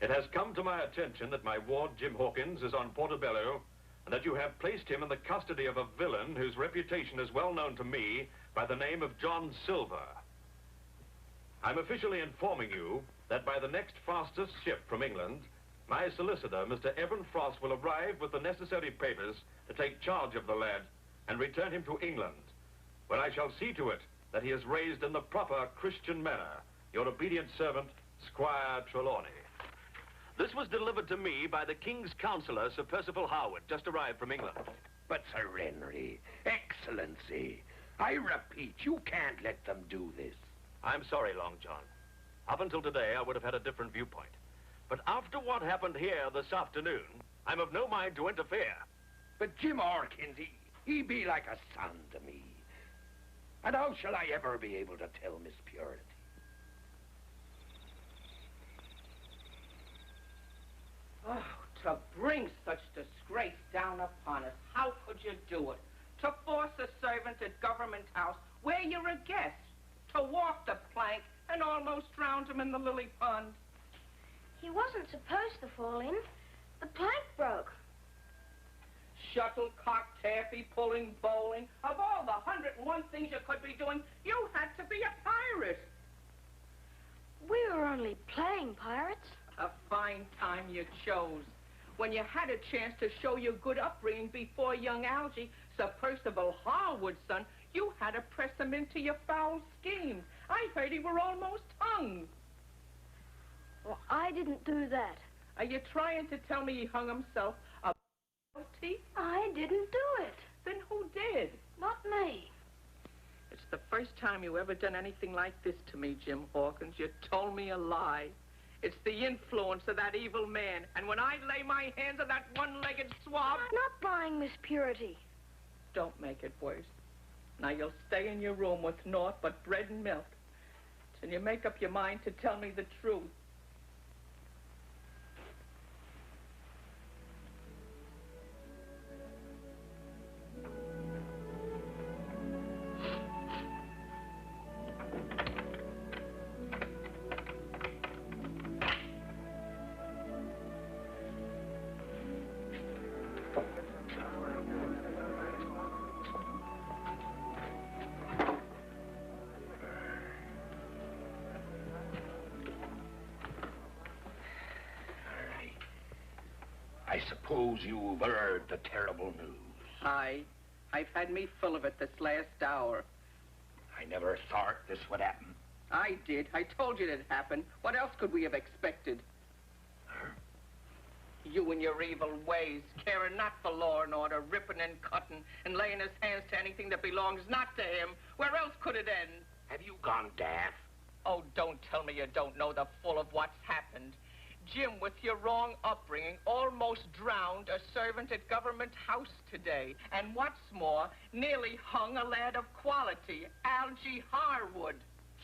It has come to my attention that my ward, Jim Hawkins, is on Portobello, and that you have placed him in the custody of a villain whose reputation is well known to me by the name of John Silver. I'm officially informing you that by the next fastest ship from England, my solicitor, Mr. Evan Frost, will arrive with the necessary papers to take charge of the lad and return him to England, where I shall see to it that he is raised in the proper Christian manner. Your obedient servant, Squire Trelawney. This was delivered to me by the King's Counsellor, Sir Percival Howard, just arrived from England. But, Sir Henry, Excellency, I repeat, you can't let them do this. I'm sorry, Long John. Up until today, I would have had a different viewpoint. But after what happened here this afternoon, I'm of no mind to interfere. But Jim Hawkins, he be like a son to me. And how shall I ever be able to tell Miss Purity? Oh, to bring such disgrace down upon us. How could you do it? To force a servant at Government House, where you're a guest, to walk the plank and almost drowned him in the lily pond. He wasn't supposed to fall in. The plank broke. Shuttlecock, taffy, pulling, bowling. Of all the 101 things you could be doing, you had to be a pirate. We were only playing pirates. A fine time you chose. When you had a chance to show your good upbringing before young Algy, Sir Percival Harwood's son, you had to press him into your foul schemes. I heard he were almost hung. Well, I didn't do that. Are you trying to tell me he hung himself a guilty? I didn't do it. Then who did? Not me. It's the first time you ever done anything like this to me, Jim Hawkins. You told me a lie. It's the influence of that evil man. And when I lay my hands on that one-legged swab... I'm not buying Miss Purity. Don't make it worse. Now you'll stay in your room with naught but bread and milk till you make up your mind to tell me the truth. I suppose you've heard the terrible news. Aye. I've had me full of it this last hour. I never thought this would happen. I did. I told you it'd happen. What else could we have expected? Huh? You and your evil ways, caring not for law and order, ripping and cutting, and laying his hands to anything that belongs not to him. Where else could it end? Have you gone daft? Oh, don't tell me you don't know the full of what's happened. Jim, with your wrong upbringing, almost drowned a servant at Government House today. And what's more, nearly hung a lad of quality, Algy Harwood.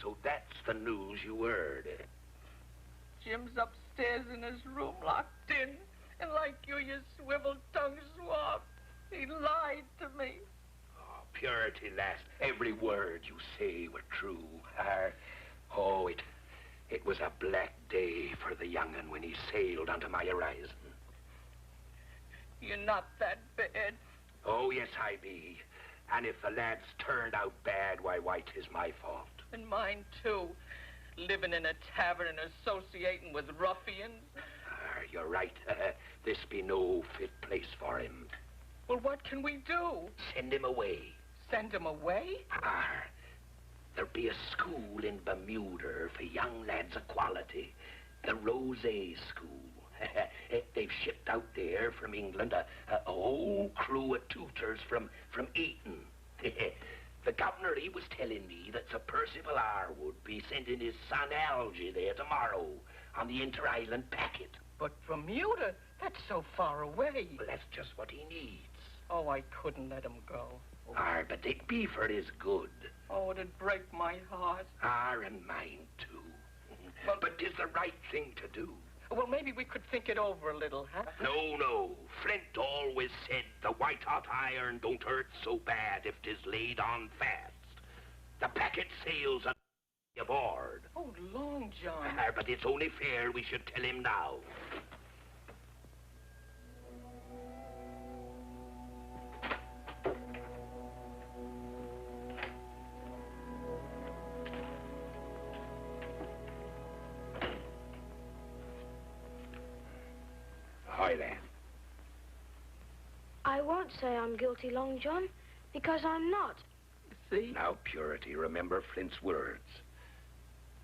So that's the news you heard, eh? Jim's upstairs in his room, locked in. And like you swivel-tongued swab, he lied to me. Oh, Purity, lass, every word you say were true. It was a black day for the young'un when he sailed onto my horizon. You're not that bad. Oh, yes, I be. And if the lads turned out bad, why, tis my fault. And mine, too. Living in a tavern and associating with ruffians. You're right. This be no fit place for him. Well, what can we do? Send him away. Send him away? There'll be a school in Bermuda for young lads of quality. The Rose School. They've shipped out there from England a whole crew of tutors from Eton. The governor, he was telling me that Sir Percival Harwood be sending his son Algy there tomorrow on the inter-island packet. But Bermuda, that's so far away. Well, that's just what he needs. Oh, I couldn't let him go. But it be for his good. Oh, it'd break my heart. And mine, too. But 'tis the right thing to do. Well, maybe we could think it over a little, huh? No. Flint always said the white-hot iron don't hurt so bad if 'tis laid on fast. The packet sails on aboard. Oh, Long John. But it's only fair we should tell him now. Ahoy, lad. I won't say I'm guilty, Long John, because I'm not. See? Now, Purity, remember Flint's words.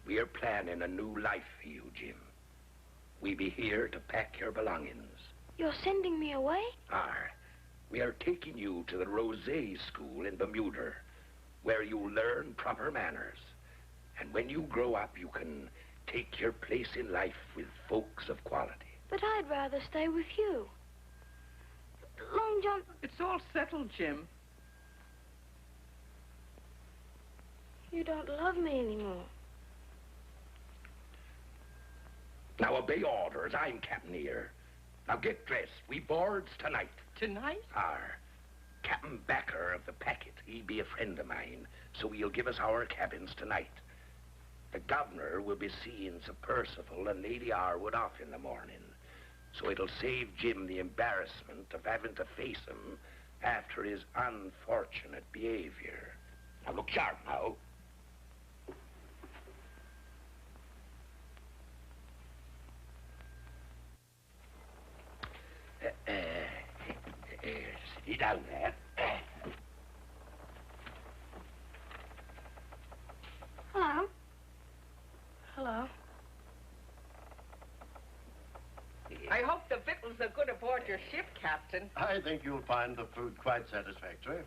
We are planning a new life for you, Jim. We be here to pack your belongings. You're sending me away? We are taking you to the Rosé School in Bermuda, where you'll learn proper manners. And when you grow up, you can take your place in life with folks of quality. But I'd rather stay with you. Long John... It's all settled, Jim. You don't love me anymore. Now, obey orders. I'm captain here. Now, get dressed. We boards tonight. Tonight? Captain Backer of the packet. He be a friend of mine, so he'll give us our cabins tonight. The governor will be seeing Sir Percival and Lady Arwood off in the morning, so it'll save Jim the embarrassment of having to face him after his unfortunate behavior. Now, look sharp now. Sit down there. Hello. Hello. I hope the victuals are good aboard your ship, Captain. I think you'll find the food quite satisfactory.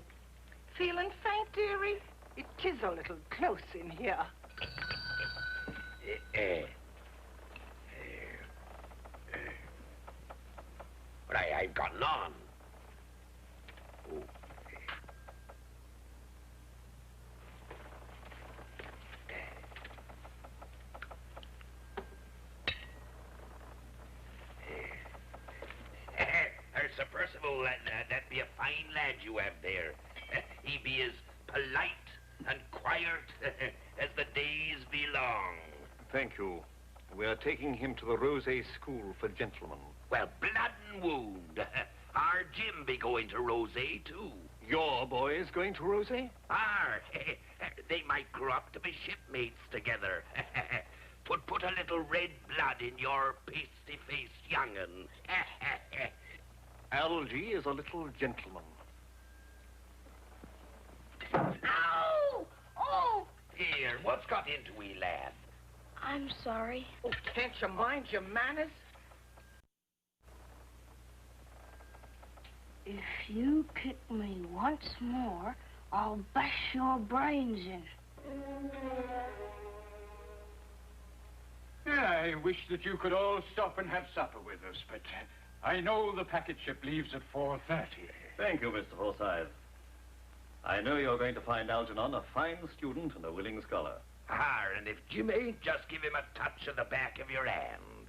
Feeling faint, dearie? It is a little close in here. But I've gotten on. Oh. Sir Percival, that be a fine lad you have there. He be as polite and quiet as the days be long. Thank you. We are taking him to the Rosé School for Gentlemen. Well, blood and wound. Our Jim be going to Rosé, too. Your boy is going to Rosé? They might grow up to be shipmates together. Put a little red blood in your pasty-faced young'un. Algy is a little gentleman. Ow! Oh! Here, what's got into we, lad? I'm sorry. Oh, can't you mind your manners? If you kick me once more, I'll bash your brains in. I wish that you could all stop and have supper with us, but I know the packet ship leaves at 4:30. Thank you, Mr. Forsyth. I know you're going to find Algernon a fine student and a willing scholar. And if Jim ain't, just give him a touch of the back of your hand.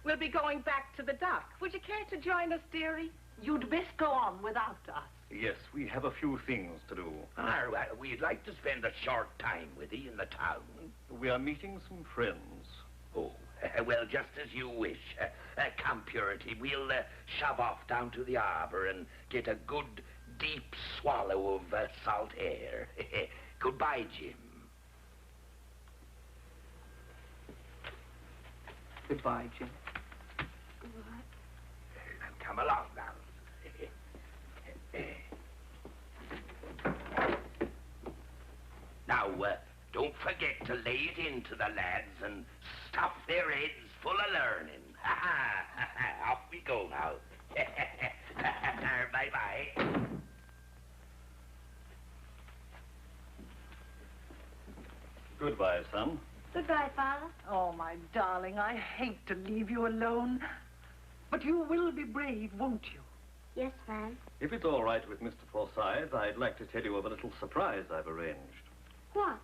We'll be going back to the dock. Would you care to join us, dearie? You'd best go on without us. Yes, we have a few things to do. Well, we'd like to spend a short time with you in the town. We are meeting some friends. Oh, well, just as you wish. Come, Purity, we'll shove off down to the arbor and get a good, deep swallow of salt air. Goodbye, Jim. Goodbye, Jim. Come along now. Now, don't forget to lay it into the lads and stuff their heads full of learning. Off we go now. Bye-bye. Goodbye, son. Goodbye, Father. Oh, my darling, I hate to leave you alone. But you will be brave, won't you? Yes, ma'am. If it's all right with Mr. Forsyth, I'd like to tell you of a little surprise I've arranged. What?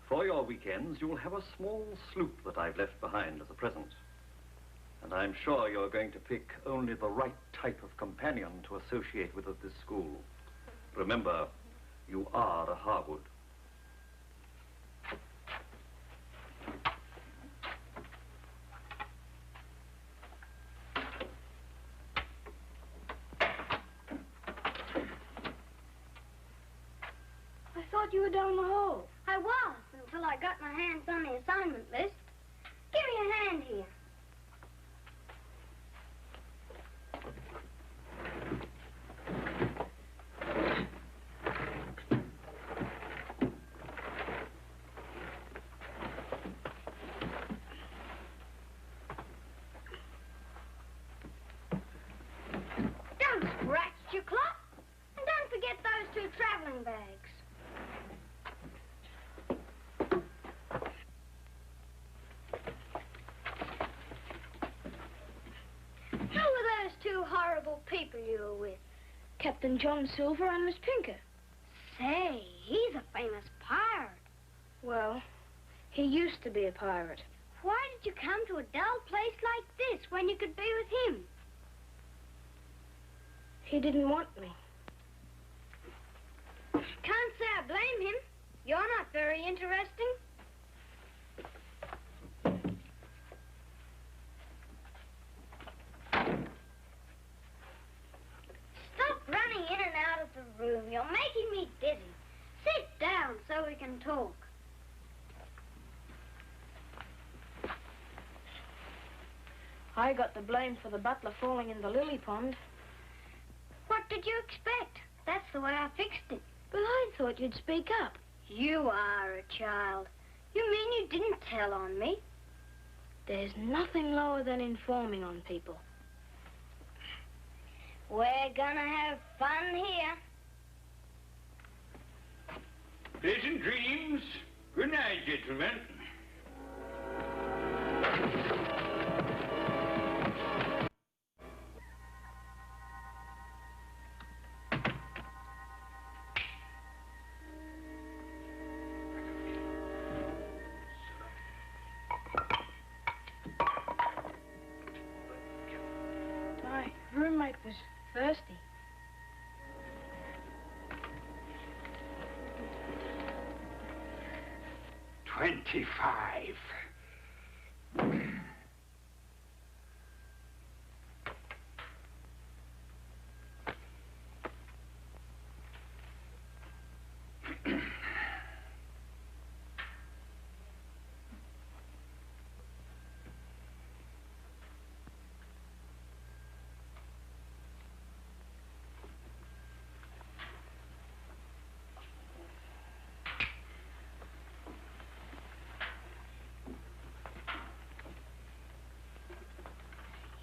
For your weekends, you'll have a small sloop that I've left behind as a present. And I'm sure you're going to pick only the right type of companion to associate with at this school. Remember, you are a Harwood. thought you were down the hall. I was, until I got my hands on the assignment list. Give me a hand here. Don't scratch your clock. And don't forget those 2 traveling bags. Who were those 2 horrible people you were with? Captain John Silver and Miss Pinker. Say, he's a famous pirate. Well, he used to be a pirate. Why did you come to a dull place like this when you could be with him? He didn't want me. Can't say I blame him. You're not very interesting. Stop running in and out of the room. You're making me dizzy. Sit down so we can talk. I got the blame for the butler falling in the lily pond. What did you expect? That's the way I fixed it. But I thought you'd speak up. You are a child. You mean you didn't tell on me? There's nothing lower than informing on people. We're gonna have fun here. Pleasant dreams. Good night, gentlemen. My roommate was thirsty. $25.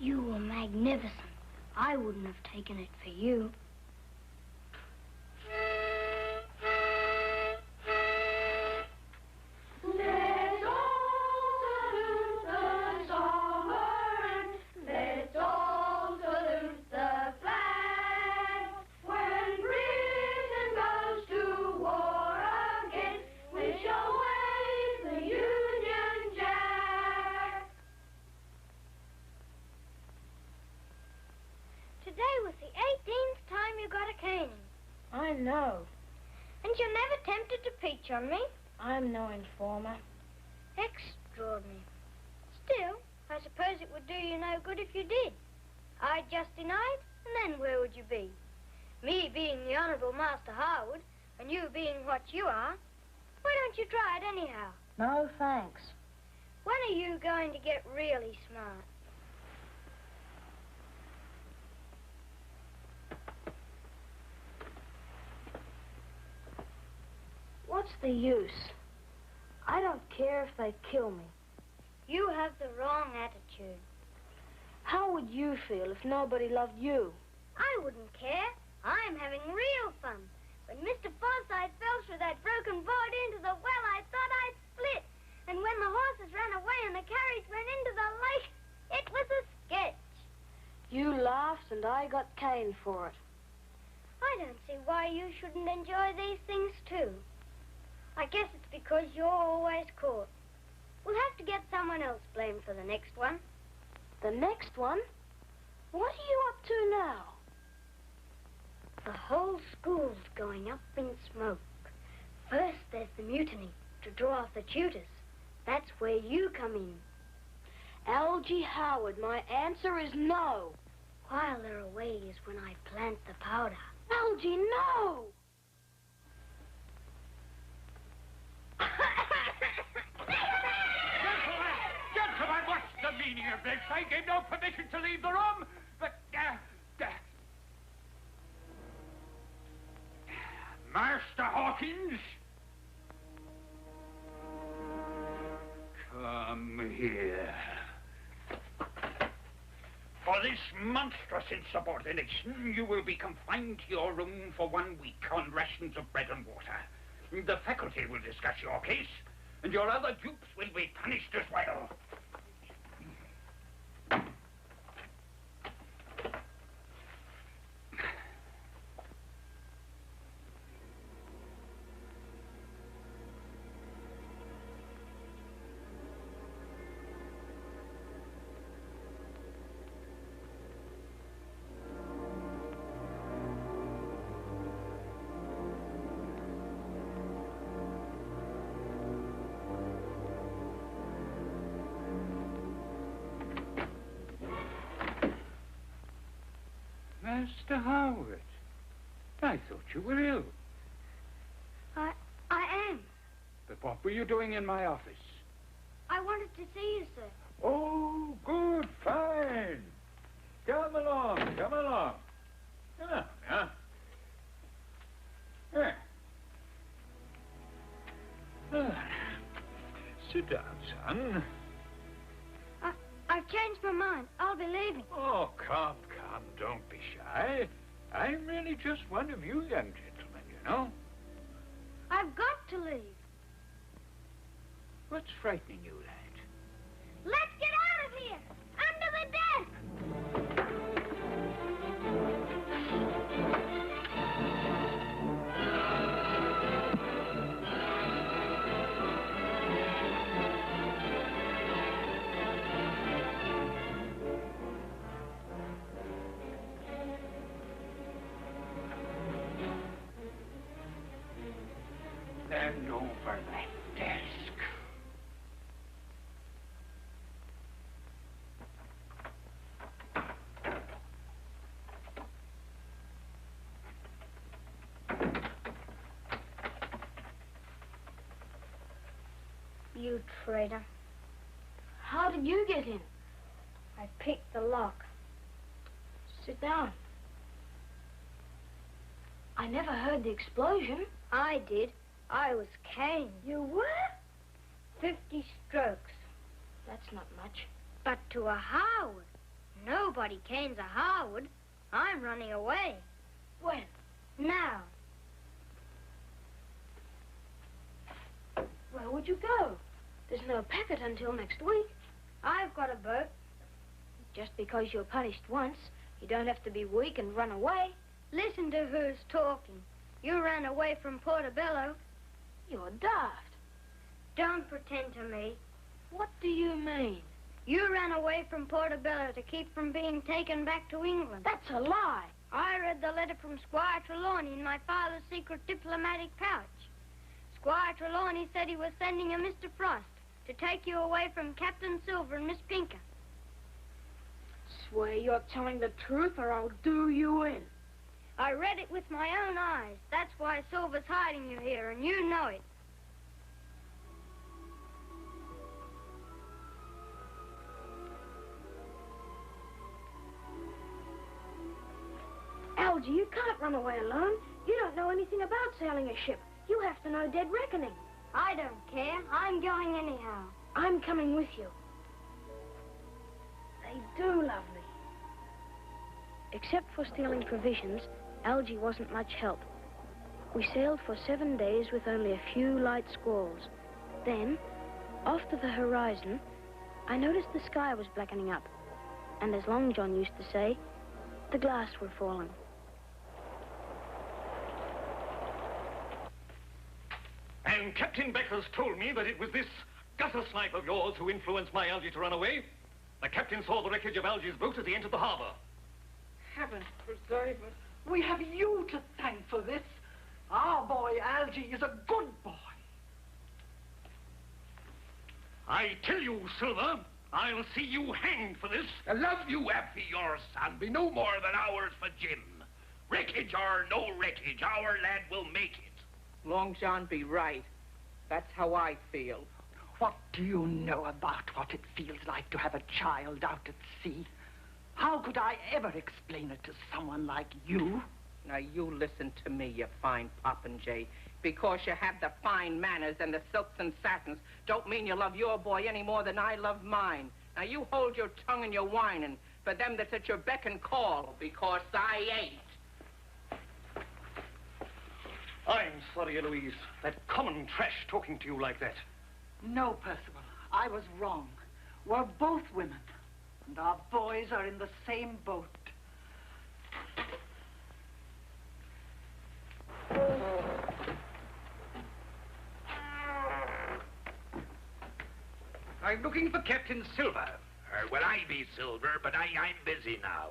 You were magnificent. I wouldn't have taken it for you. Let's all salute the sovereign. Let's all salute the flag. When Britain goes to war again, we shall wave the Union Jack. Today was the 18th time you got a caning. I know. And you never tempted to peach on me. I'm no informer. Extraordinary. Still, I suppose it would do you no good if you did. I'd just deny it, and then where would you be? Me being the Honourable Master Harwood, and you being what you are. Why don't you try it anyhow? No, thanks. When are you going to get really smart? What's the use? I don't care if they kill me. You have the wrong attitude. How would you feel if nobody loved you? I wouldn't care. I'm having real fun. When Mr. Forsyth fell through that broken board into the well, I thought I'd split. And when the horses ran away and the carriage went into the lake, it was a sketch. You laughed and I got caned for it. I don't see why you shouldn't enjoy these things, too. I guess it's because you're always caught. We'll have to get someone else blamed for the next one. The next one? What are you up to now? The whole school's going up in smoke. First, there's the mutiny to draw off the tutors. That's where you come in. Algie Howard, my answer is no. While they're away is when I plant the powder. Algie, no! meaning of this? I gave no permission to leave the room, but... Master Hawkins? Come here. For this monstrous insubordination, you will be confined to your room for 1 week on rations of bread and water. The faculty will discuss your case, and your other dupes will be punished as well. Master Howard, I thought you were ill. I am. But what were you doing in my office? I wanted to see you, sir. Oh, good, fine. Come along, come along. Come on, now. There. Sit down, son. I've changed my mind. I'll be leaving. Oh, come, don't be shy. I'm really just one of you young gentlemen, you know. I've got to leave. What's frightening you, lad? Let's get out of here! Under the desk! And over that desk. You traitor. How did you get in? I picked the lock. Sit down. I never heard the explosion. I did. I was caned. You were? 50 strokes. That's not much. But to a Howard. Nobody canes a Howard. I'm running away. When? Now. Where would you go? There's no packet until next week. I've got a boat. Just because you're punished once, you don't have to be weak and run away. Listen to who's talking. You ran away from Portobello. You're daft. Don't pretend to me. What do you mean? You ran away from Portobello to keep from being taken back to England. That's a lie. I read the letter from Squire Trelawney in my father's secret diplomatic pouch. Squire Trelawney said he was sending a Mr. Frost to take you away from Captain Silver and Miss Pinker. Swear you're telling the truth or I'll do you in. I read it with my own eyes. That's why Silver's hiding you here, and you know it. Algy, you can't run away alone. You don't know anything about sailing a ship. You have to know dead reckoning. I don't care. I'm going anyhow. I'm coming with you. They do love me. Except for stealing provisions, Algy wasn't much help. We sailed for 7 days with only a few light squalls. Then, off to the horizon, I noticed the sky was blackening up. And as Long John used to say, the glass were falling. And Captain Becker's told me that it was this gutter snipe of yours who influenced my Algy to run away. The captain saw the wreckage of Algy's boat as he entered the harbor. Heaven preserve us. We have you to thank for this. Our boy Algy is a good boy. I tell you, Silver, I'll see you hanged for this. The love you have for your son be no more than ours for Jim. Wreckage or no wreckage, our lad will make it. Long John be right. That's how I feel. What do you know about what it feels like to have a child out at sea? How could I ever explain it to someone like you? Now, you listen to me, you fine popinjay. Because you have the fine manners and the silks and satins, don't mean you love your boy any more than I love mine. Now, you hold your tongue and your whining for them that's at your beck and call, because I ain't. I'm sorry, Eloise. That common trash talking to you like that. No, Percival, I was wrong. We're both women, and our boys are in the same boat. I'm looking for Captain Silver. Well, I be Silver, but I'm busy now.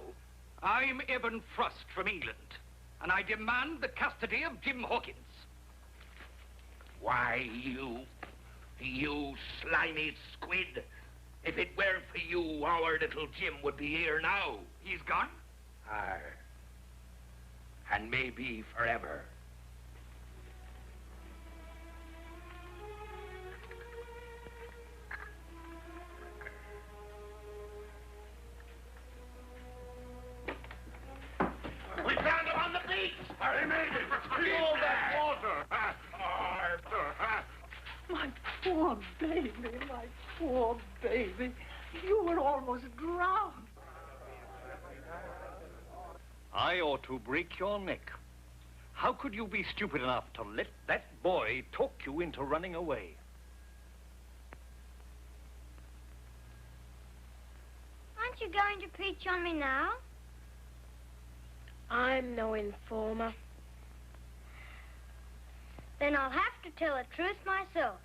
I'm Evan Frost from England, and I demand the custody of Jim Hawkins. Why, you slimy squid. If it weren't for you, our little Jim would be here now. He's gone? And maybe forever. We found him on the beach! He made it! See all that water! My poor baby, my poor baby. You were almost drowned. I ought to break your neck. How could you be stupid enough to let that boy talk you into running away? Aren't you going to preach on me now? I'm no informer. Then I'll have to tell the truth myself.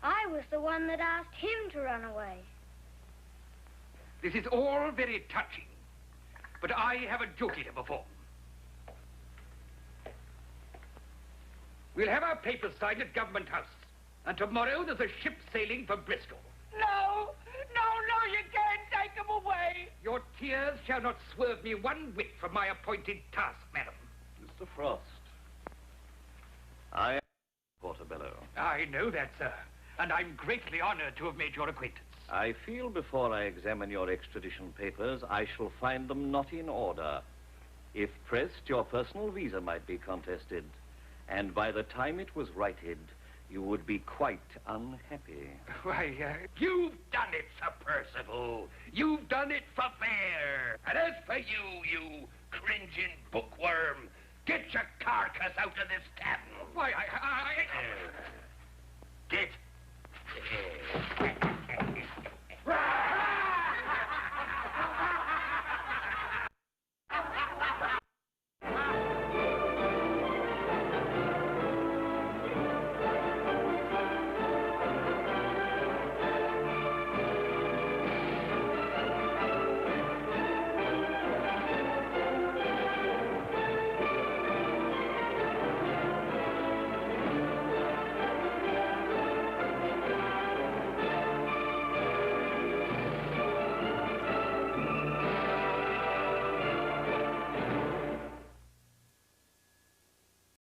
I was the one that asked him to run away. This is all very touching, but I have a duty to perform. We'll have our papers signed at Government House, and tomorrow there's a ship sailing for Bristol. No, you can't take him away. Your tears shall not swerve me one whit from my appointed task, madam. Mr. Frost, I am Portobello. I know that, sir, and I'm greatly honored to have made your acquaintance. I feel before I examine your extradition papers, I shall find them not in order. If pressed, your personal visa might be contested, and by the time it was righted, you would be quite unhappy. Why, You've done it, Sir Percival. You've done it for fair. And as for you cringing bookworm, get your carcass out of this cabin. why, Get.